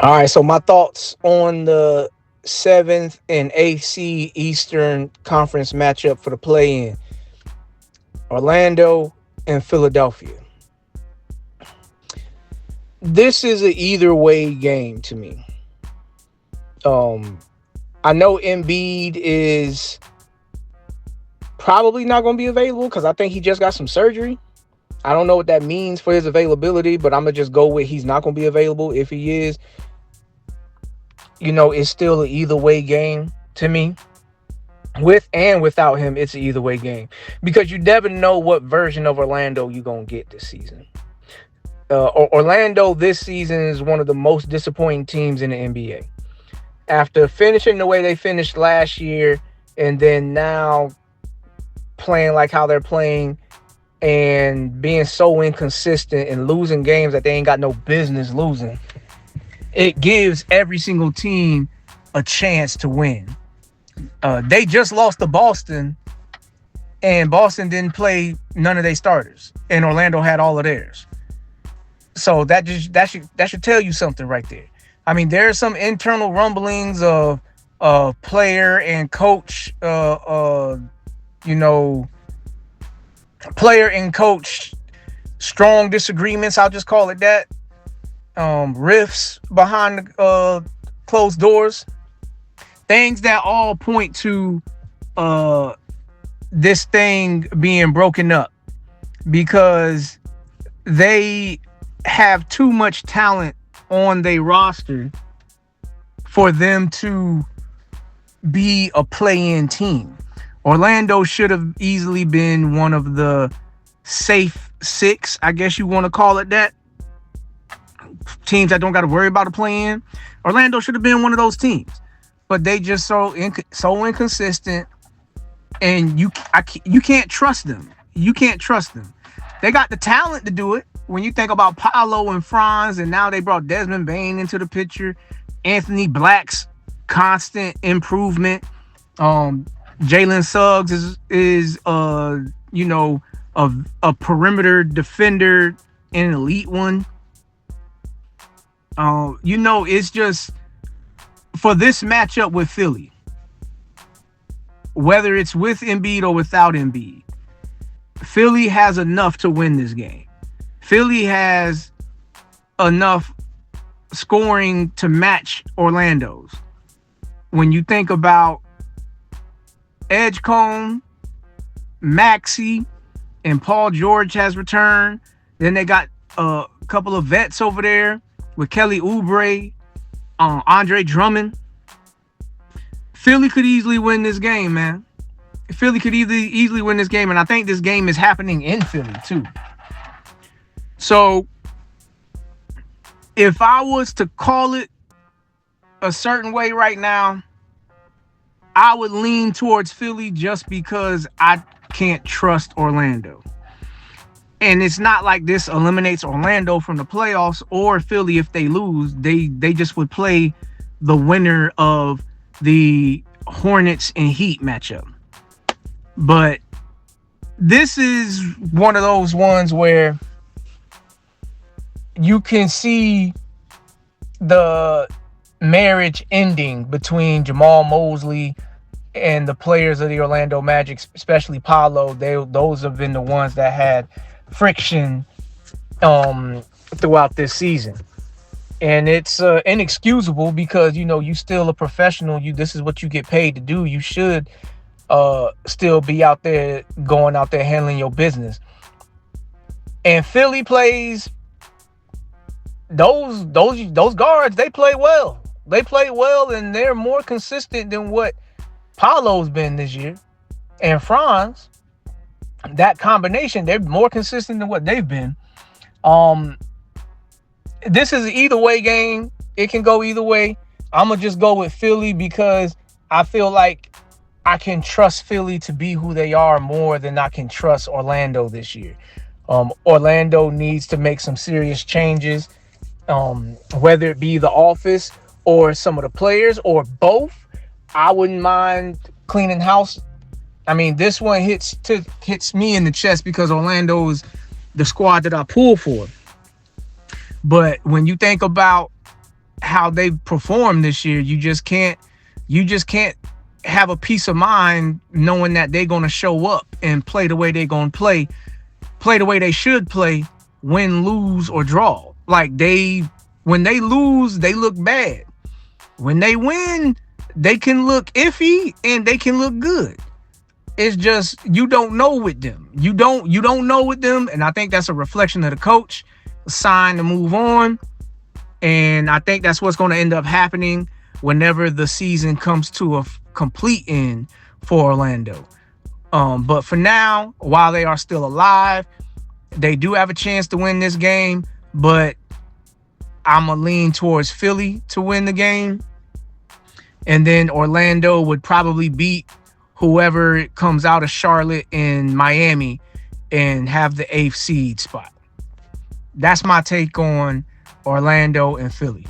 All right, so my thoughts on the seventh and eighth seed Eastern Conference matchup for the play-in: Orlando and Philadelphia. This is an either way game to me. Um, I know Embiid is probably not going to be available because I think he just got some surgery. I don't know what that means for his availability, but I'm gonna just go with he's not going to be available. If he is, it's still an either way game to me. With and without him, it's an either way game because you never know what version of Orlando you're gonna get this season. Orlando this season is one of the most disappointing teams in the NBA. After finishing the way they finished last year, and then now playing like how they're playing and being so inconsistent and losing games that they ain't got no business losing, it gives every single team a chance to win. They just lost to Boston, and Boston didn't play none of their starters, and Orlando had all of theirs. So that should tell you something right there. I mean, there are some internal rumblings of player and coach, player and coach strong disagreements. I'll just call it that. Rifts behind the closed doors. Things that all point to this thing being broken up because they have too much talent on their roster for them to be a play-in team. Orlando should have easily been one of the safe six, I guess you want to call it that. Teams that don't got to worry about a play-in. Orlando should have been one of those teams. But they just so inconsistent, and you can't trust them. You can't trust them. They got the talent to do it. When you think about Paolo and Franz, and now they brought Desmond Bane into the picture, Anthony Black's constant improvement. Jalen Suggs is a perimeter defender and an elite one. It's just for this matchup with Philly, whether it's with Embiid or without Embiid, Philly has enough to win this game. Philly has enough scoring to match Orlando's. When you think about Edgecombe, Maxey, and Paul George has returned. Then they got a couple of vets over there with Kelly Oubre, Andre Drummond. Philly could easily win this game, man. Philly could easily win this game, and I think this game is happening in Philly too. So, if I was to call it a certain way right now, I would lean towards Philly just because I can't trust Orlando. And it's not like this eliminates Orlando from the playoffs or Philly if they lose. They just would play the winner of the Hornets and Heat matchup. But this is one of those ones where you can see the marriage ending between Jamal Mosley and the players of the Orlando Magic, especially Paolo. Those have been the ones that had friction throughout this season. And it's inexcusable because, you still a professional. This is what you get paid to do. You should still be out there, going out there handling your business. And Philly plays those guards. They play well. They play well, and they're more consistent than what Paolo's been this year. And Franz, that combination, they're more consistent than what they've been. This is an either way game. It can go either way. I'm gonna just go with Philly because I feel like I can trust Philly to be who they are more than I can trust Orlando this year. Orlando needs to make some serious changes, whether it be the office or some of the players or both. I wouldn't mind cleaning house. I mean, this one hits me in the chest because Orlando is the squad that I pull for. But when you think about how they performed this year, you just can't have a peace of mind knowing that they're going to show up and play the way they're going to play the way they should play, win, lose, or draw. Like when they lose, they look bad. When they win, they can look iffy and they can look good. It's just you don't know with them. You don't know with them, and I think that's a reflection of the coach. A sign to move on, and I think that's what's going to end up happening whenever the season comes to a complete end for Orlando. But for now, while they are still alive, they do have a chance to win this game. But I'm going to lean towards Philly to win the game. And then Orlando would probably beat whoever comes out of Charlotte and Miami and have the 8th seed spot. That's my take on Orlando and Philly.